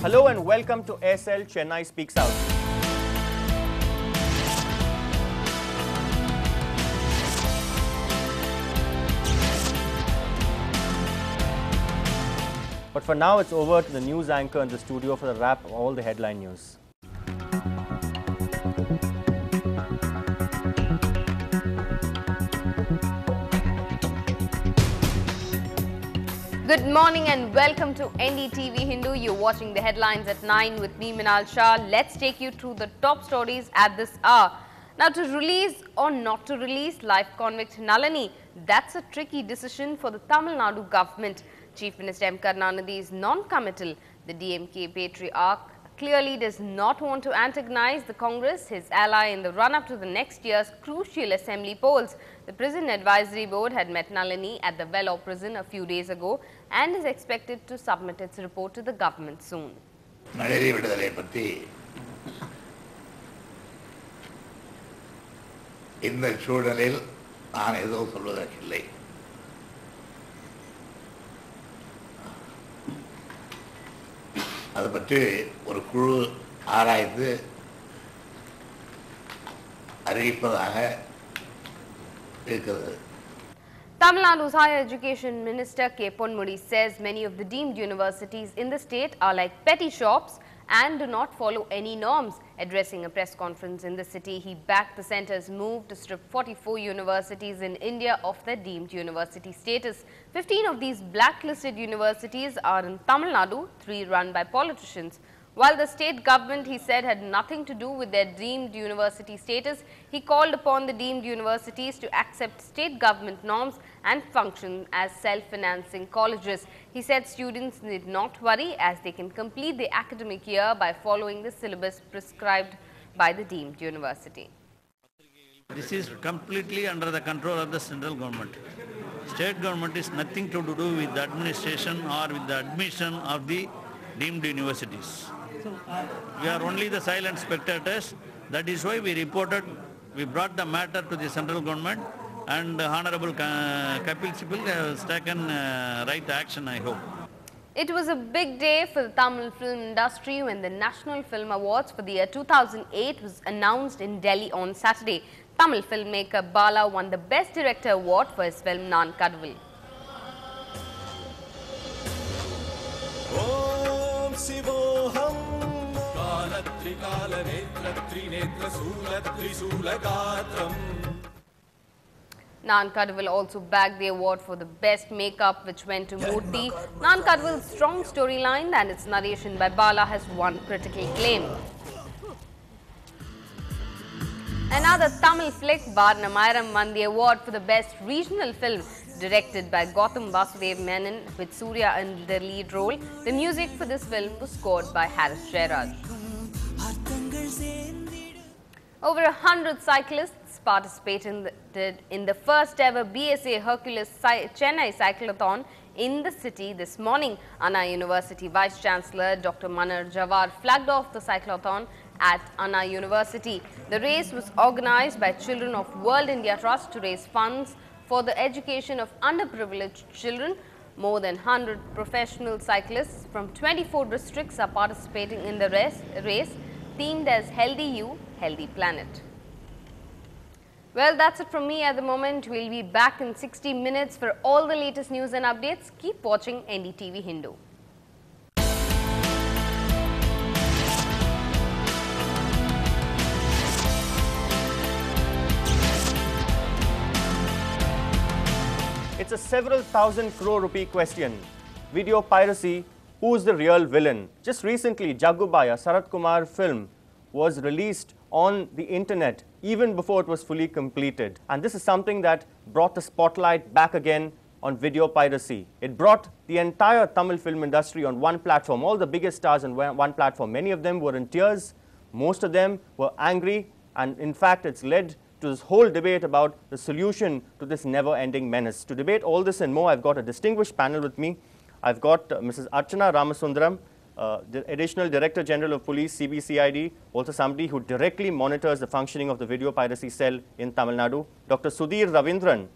Hello and welcome to ASL Chennai Speaks Out. But for now, it's over to the news anchor in the studio for the wrap of all the headline news. Good morning and welcome to NDTV Hindu. You're watching the headlines at 9 with me, Minal Shah. Let's take you through the top stories at this hour. Now, to release or not to release life convict Nalini, that's a tricky decision for the Tamil Nadu government. Chief Minister M. Karunanidhi is non-committal. The DMK patriarch clearly does not want to antagonize the Congress, his ally in the run-up to the next year's crucial assembly polls. The Prison Advisory Board had met Nalini at the Vellore prison a few days ago and is expected to submit its report to the government soon. Nalini விடுதலை பற்றி இந்த சூழலில் நான் எதுவும் சொல்வதற்கில்லை. அது பற்றி ஒரு குழு ஆராய்ந்து அறிவிப்பதாக இருக்கிறது. Tamil Nadu's Higher Education Minister K. Ponmudi says many of the deemed universities in the state are like petty shops and do not follow any norms. Addressing a press conference in the city, he backed the centre's move to strip 44 universities in India of their deemed university status. 15 of these blacklisted universities are in Tamil Nadu, 3 run by politicians. While the state government, he said, had nothing to do with their deemed university status, he called upon the deemed universities to accept state government norms and function as self-financing colleges. He said students need not worry as they can complete the academic year by following the syllabus prescribed by the deemed university. This is completely under the control of the central government. State government is nothing to do with the administration or with the admission of the deemed universities. We are only the silent spectators. That is why we brought the matter to the central government, and Honorable Kapil Sibal has taken right action, I hope. It was a big day for the Tamil film industry when the National Film Awards for the year 2008 was announced in Delhi on Saturday. Tamil filmmaker Bala won the Best Director award for his film Naan Kadavul. Naan Kadavul also bagged the award for the best makeup, which went to Murthy. Naan Kadavul's strong storyline and its narration by Bala has won critical acclaim. Another Tamil flick, Varnamayiram, won the award for the best regional film. Directed by Gautam Vasudev Menon with Surya in the lead role, the music for this film was scored by Haris Jayaraj. Over 100 cyclists participated in the first ever BSA Hercules Chennai Cyclothon in the city this morning. Anna University Vice Chancellor Dr. Manar Jawar flagged off the cyclothon at Anna University. The race was organized by Children of World India Trust to raise funds for the education of underprivileged children. More than 100 professional cyclists from 24 districts are participating in the race themed as Healthy You, Healthy Planet. Well, that's it from me at the moment. We'll be back in 60 minutes for all the latest news and updates. Keep watching NDTV Hindu. It's a several thousand crore rupee question. Video piracy, who's the real villain? Just recently, Jaggubaya, Sarath Kumar film was released on the internet even before it was fully completed. And this is something that brought the spotlight back again on video piracy. It brought the entire Tamil film industry on one platform, all the biggest stars on one platform. Many of them were in tears, most of them were angry, and in fact it's led to this whole debate about the solution to this never-ending menace. To debate all this and more, I've got a distinguished panel with me. I've got Mrs. Archana Ramasundaram, the Additional Director General of Police, CBCID, also somebody who directly monitors the functioning of the video piracy cell in Tamil Nadu. Dr. Sudhir Ravindran,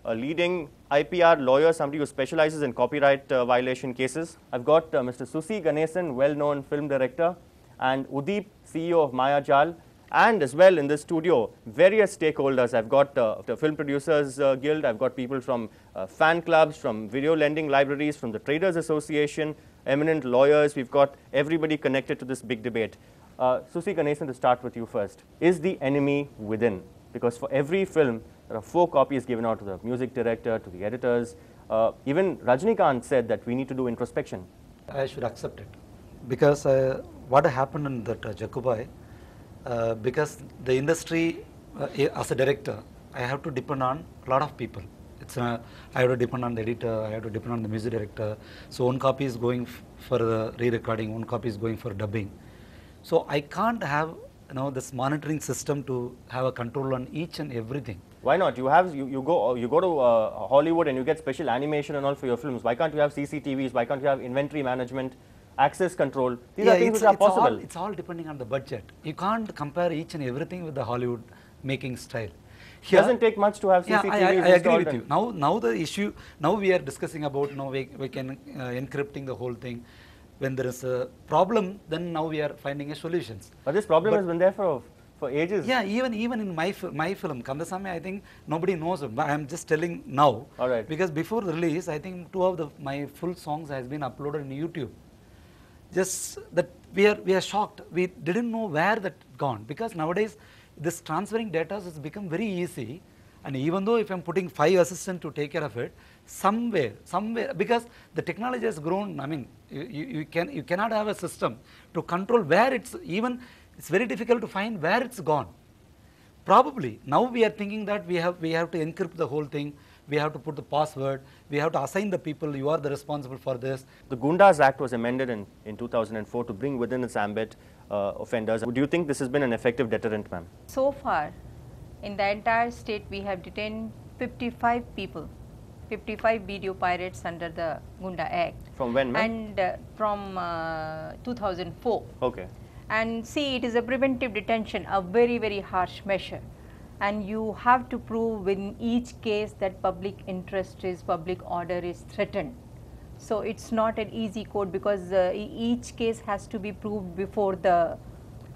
a leading IPR lawyer, somebody who specializes in copyright violation cases. I've got Mr. Susi Ganesan, well-known film director, and Udeep, CEO of Maya Jal, and as well in the studio, various stakeholders. I've got the Film Producers Guild, I've got people from fan clubs, from video lending libraries, from the Traders Association, eminent lawyers. We've got everybody connected to this big debate. Susi Ganesan, to start with you first. Is the enemy within? Because for every film, there are 4 copies given out to the music director, to the editors. Even Rajnikant said that we need to do introspection. I should accept it. Because what happened in that Jakubai, because the industry, as a director, I have to depend on a lot of people. I have to depend on the editor, I have to depend on the music director. So one copy is going for the re-recording, one copy is going for dubbing. So I can't have this monitoring system to have a control on each and everything. Why not? You go to Hollywood and you get special animation and all for your films. Why can't you have CCTVs? Why can't you have inventory management, access control? These are things which are possible. It's all depending on the budget. You can't compare each and everything with the Hollywood making style. It doesn't take much to have CCTVs. Yeah, I agree with you. Now the issue, now we are discussing about we can encrypting the whole thing. When there is a problem, then now we are finding a solutions. But this problem has been there for ages. Yeah, even in my film, Kandasamy, I think nobody knows it. But I am just telling now. All right. Because before the release, I think 2 of my full songs has been uploaded on YouTube. Just that we are shocked. We didn't know where that gone, because nowadays this transferring data has become very easy. And even though if I'm putting 5 assistants to take care of it, somewhere, because the technology has grown, I mean, you cannot have a system to control where it's very difficult to find where it's gone. Probably now we are thinking that we have to encrypt the whole thing. We have to put the password. We have to assign the people. You are the responsible for this. The Gundas Act was amended in 2004 to bring within its ambit offenders. Do you think this has been an effective deterrent, ma'am? So far, in the entire state, we have detained 55 people, 55 video pirates under the Gunda Act. From when, ma'am? And from 2004. Okay. And see, it is a preventive detention, a very, very harsh measure. And you have to prove in each case that public interest public order is threatened. So it's not an easy code, because each case has to be proved before the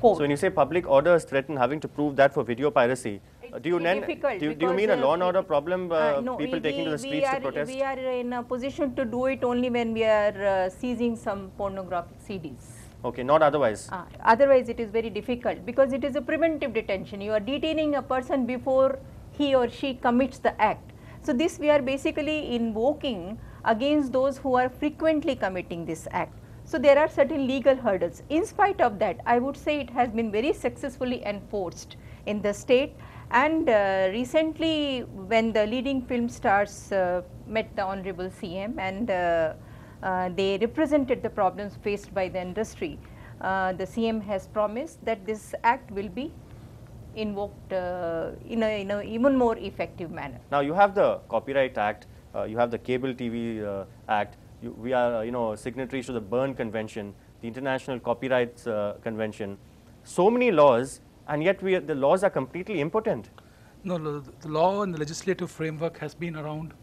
court. So when you say public order is threatened, having to prove that for video piracy, do you mean a law and order problem, no, people taking to the streets to protest? We are in a position to do it only when we are seizing some pornographic CDs. Okay, not otherwise. Otherwise it is very difficult, because it is a preventive detention. You are detaining a person before he or she commits the act. So this we are basically invoking against those who are frequently committing this act. So there are certain legal hurdles. In spite of that, I would say it has been very successfully enforced in the state. And recently, when the leading film stars met the Honorable CM and they represented the problems faced by the industry, the CM has promised that this act will be invoked in a even more effective manner. Now you have the Copyright Act, you have the Cable TV Act, we are signatories to the Berne Convention, the International Copyrights Convention, so many laws, and yet the laws are completely impotent. No, the law and the legislative framework has been around,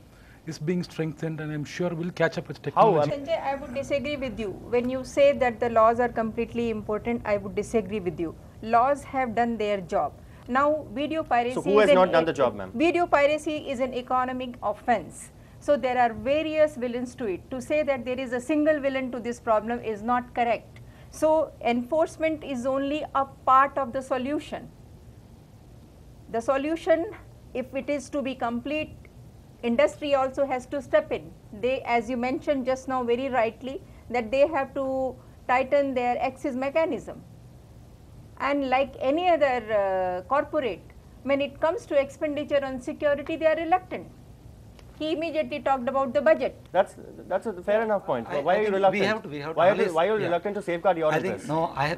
is being strengthened, and I'm sure we'll catch up with technology. How? Sanjay, I would disagree with you. When you say that the laws are completely impotent, I would disagree with you. Laws have done their job. Now, video piracy. So who has not done the job, ma'am? Video piracy is an economic offense. So there are various villains to it. To say that there is a single villain to this problem is not correct. So enforcement is only a part of the solution. The solution, if it is to be complete, industry also has to step in. They, as you mentioned just now very rightly, that they have to tighten their access mechanism. And like any other corporate, when it comes to expenditure on security, they are reluctant. He immediately talked about the budget. That's a fair enough point. Why are you reluctant? Why are you reluctant to safeguard your interests?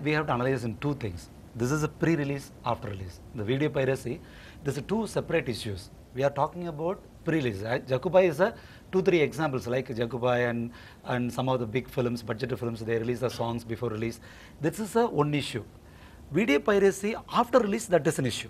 We have to analyze in 2 things. This is a pre-release, after release. The video piracy, these are 2 separate issues. We are talking about pre-release. Jakubai is 2-3 examples, like Jakubai and some of the big films, budget films, they release the songs before release. This is one issue. Video piracy after release, that is an issue.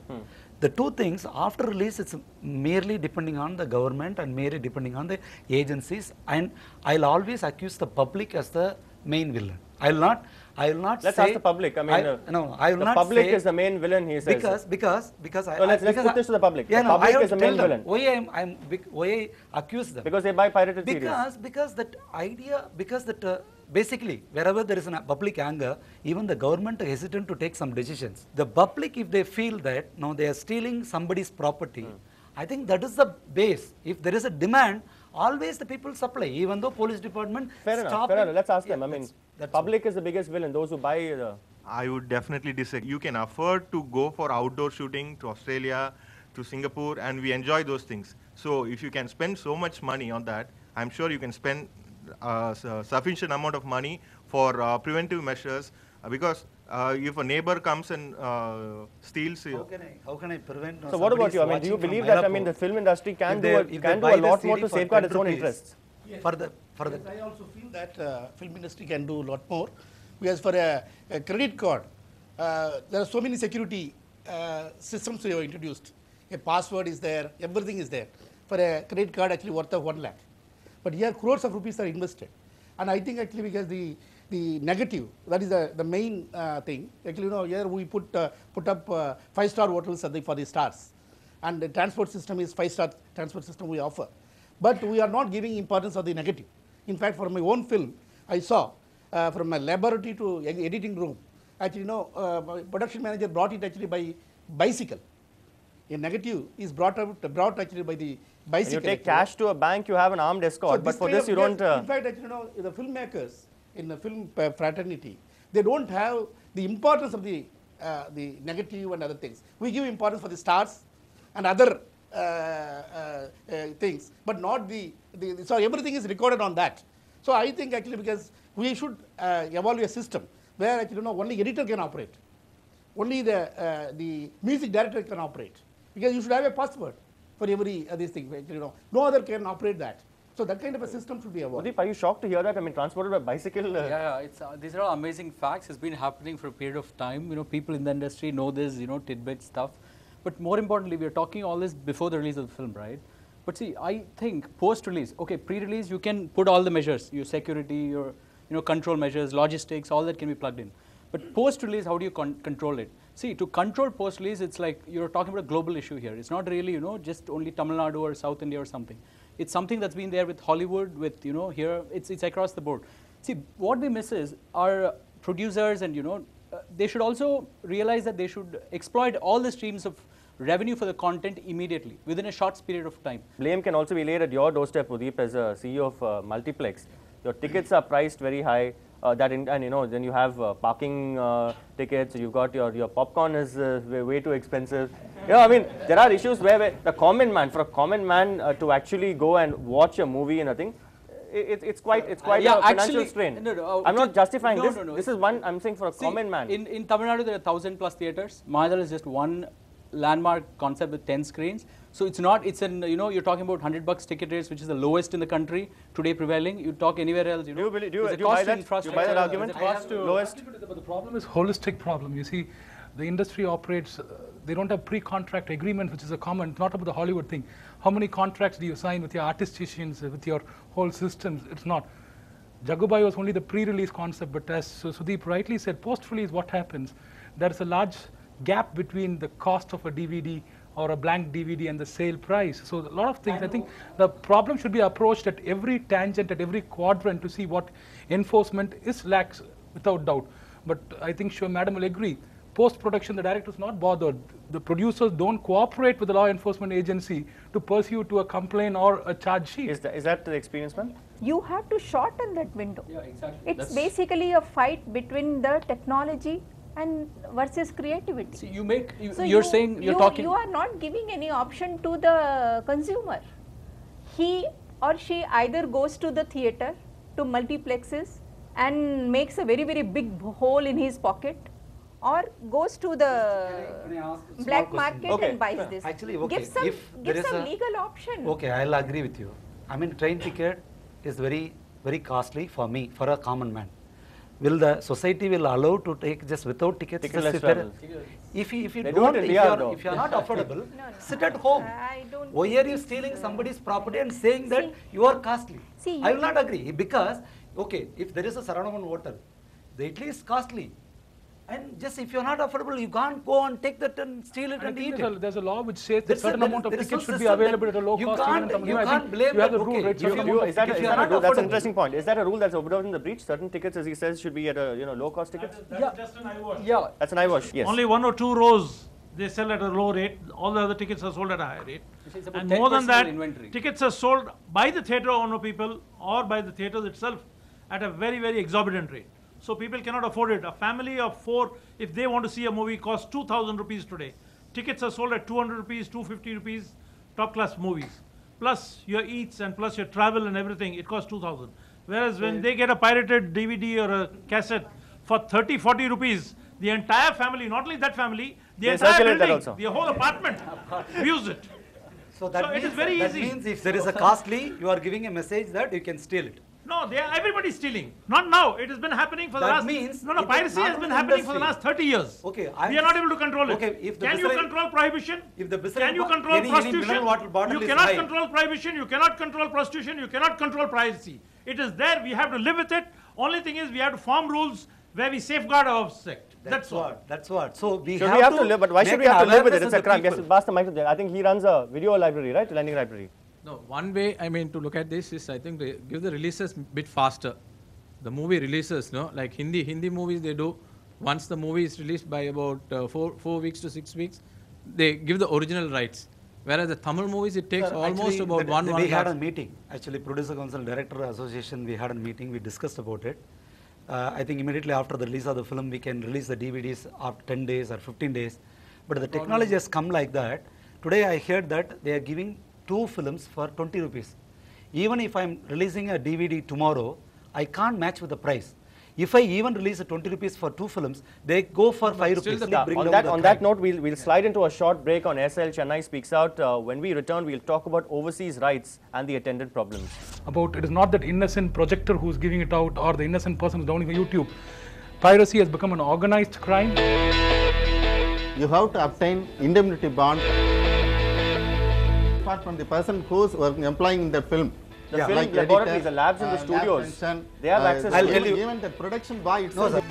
The two things, after release, it's merely depending on the government and merely depending on the agencies, and I'll always accuse the public as the main villain. I will not Let's say, ask the public. I mean, no, I will the not public say, is the main villain, he says. Because So let's put this to the public. Yeah, The no, public I have is the to tell main them villain. why I accuse them. Because they buy pirated series. Because that idea, basically wherever there is a public anger, even the government are hesitant to take some decisions. The public, if they feel that no, they are stealing somebody's property, I think that is the base. If there is a demand, always the people supply, even though police department Fair enough. Let's ask them. I mean, the public is the biggest villain, those who buy the... I would definitely disagree. You can afford to go for outdoor shooting to Australia, to Singapore, and we enjoy those things. So if you can spend so much money on that, I'm sure you can spend sufficient amount of money for preventive measures, because if a neighbor comes and steals... How can I prevent... So what about you? I mean, do you believe that, I mean, the film industry can do a lot more to safeguard its own interests? Yes. I also feel that film industry can do a lot more, because for a credit card, there are so many security systems we have introduced. A password is there, everything is there. For a credit card actually worth of 1 lakh. But here crores of rupees are invested. And I think actually because the negative, that is the main thing. Actually, you know, here we put up 5-star hotels for the stars. And the transport system is 5-star transport system we offer. But we are not giving importance of the negative. In fact, for my own film, I saw from my laboratory to editing room, actually, you know, my production manager brought it actually by bicycle. A negative is brought actually by the bicycle. When you take cash to a bank, you have an armed escort, but for this you don't... In fact, actually, you know, the filmmakers in the film fraternity, they don't have the importance of the negative and other things. We give importance for the stars and other things, but not so everything is recorded on that. So I think actually because we should evolve a system where actually, you know, only editor can operate, only the music director can operate, because you should have a password for every these things. Actually, you know, no other can operate that. So that kind of a system should be evolved. Udip, are you shocked to hear that? I mean, transported by bicycle? Yeah, it's, these are all amazing facts. It's been happening for a period of time. You know, people in the industry know this, you know, tidbit stuff. But more importantly, we are talking all this before the release of the film, right? But see, I think post-release, okay, pre-release, you can put all the measures, your security, your, you know, control measures, logistics, all that can be plugged in. But post-release, how do you control it? See, to control post-release, it's like you're talking about a global issue here. It's not really, you know, just only Tamil Nadu or South India or something. It's something that's been there with Hollywood, with, you know, here, it's across the board. See, what we miss is our producers and, you know, they should also realize that they should exploit all the streams of revenue for the content immediately, within a short period of time. Blame can also be laid at your doorstep, Udip, as a CEO of Multiplex. Your tickets are priced very high, and you know, then you have parking tickets, you've got your popcorn is way too expensive. You know, I mean, there are issues where the common man, for a common man to actually go and watch a movie and a thing, it's quite a financial strain. I'm not justifying this. This is one I'm saying for a common man. In Tamil Nadu, there are 1,000+ theaters. Mayadal is just one landmark concept with 10 screens. So it's not, it's an, you know, you're talking about $100 ticket rates, which is the lowest in the country today prevailing. You talk anywhere else, you know. Do you buy that argument? Lowest? But the problem is holistic problem. You see, the industry operates, they don't have pre-contract agreement, which is a common, not about the Hollywood thing. How many contracts do you sign with your artisticians, with your whole systems? It's not. Jagubai was only the pre-release concept, but as Sudeep rightly said, post-release, what happens? There's a large gap between the cost of a DVD or a blank DVD and the sale price. So a lot of things, I think the problem should be approached at every tangent, at every quadrant to see what enforcement is lacks without doubt. But I think sure Madam will agree, post-production the director is not bothered. The producers don't cooperate with the law enforcement agency to pursue to a complaint or a charge sheet. Is that the experience, man? You have to shorten that window. Yeah, exactly. It's basically a fight between the technology and versus creativity. See, you make, So you're saying, you're talking. You are not giving any option to the consumer. He or she either goes to the theater, to multiplexes and makes a very, very big hole in his pocket, or goes to the black market and buys this. Actually, okay, give some legal option. Okay, I'll agree with you. I mean, train ticket is very, very costly for me, for a common man. will the society will allow to take just without tickets? Ticketless Just travel. if you They do don't, it in if VR though. you are not affordable, sit at home. I don't Why are you stealing somebody's property and saying that you are costly? See, I will not agree, because okay, if there is a Saravanan hotel, the Italy is costly. And just if you are not affordable, you can't go and take that and steal it I and think eat it. there's a law which says that There's a- certain amount of there is tickets no should be system available that at a low you cost. can't- even in Tamil you Nadu. I can't think blame you have that, the rule, okay, right? if Certain you- amount of Is that, if is you are that a not rule? That's an affordable. interesting point. Is that a rule that's observed in the breach? Certain tickets, as he says, should be at a low cost tickets. Yeah. Just an eyewash. Yeah. That's an eyewash. Yes. Only 1 or 2 rows they sell at a low rate. All the other tickets are sold at a high rate. It's about And more than 10% that, of inventory. tickets are sold by the theatre owner people or by the theatres itself at a very, very exorbitant rate. So people cannot afford it. A family of 4, if they want to see a movie, costs 2,000 rupees today. Tickets are sold at 200 rupees, 250 rupees, top class movies. Plus your eats and plus your travel and everything, it costs 2,000. Whereas when they get a pirated DVD or a cassette for 30, 40 rupees, the entire family, not only that family, the They entire circulate that building, also. the whole apartment views it. So that So it means, is very that easy. means if there is a costly, you are giving a message that you can steal it. No, everybody's stealing. Not now. It has been happening for the That last. means no, it is piracy not has only been the happening for the industry. last 30 years. Okay, we are not able to control it. Okay, if the can you Bisleri- control prohibition? If the Bisleri Can you bo- control any prostitution? mineral water bottle You is cannot high. control prohibition. You cannot control prostitution. You cannot control piracy. It is there. We have to live with it. Only thing is we have to form rules where we safeguard our sect. That's all. That's what. So we Should have we have to live? But why should make we have an to live with it? awareness It's a in the crime. Yes, people. pass the mic to Jay. I think he runs a video library, right? Lending library. No, one way, I mean, to look at this is, I think, they give the releases bit faster. The movie releases, no? Like Hindi movies, they do, once the movie is released by about 4 weeks to 6 weeks, they give the original rights. Whereas the Tamil movies, it takes Sir, almost actually, about the- one We had a half. meeting, actually Producer Council Director Association, we had a meeting, we discussed about it. I think immediately after the release of the film, we can release the DVDs after 10 days or 15 days. But the technology has come like that. Today I heard that they are giving 2 films for 20 rupees. Even if I'm releasing a DVD tomorrow, I can't match with the price. If I even release a 20 rupees for 2 films, they go for 5 rupees. Yeah, on that note, we'll slide into a short break on SL Chennai Speaks Out. When we return, we'll talk about overseas rights and the attendant problems. About it is not that innocent projector who's giving it out or the innocent person who's downloading YouTube. Piracy has become an organized crime. You have to obtain indemnity bond. Apart from the person who's employing in the film. The film laboratories, the labs in the studios, they have access to Even the production boy itself.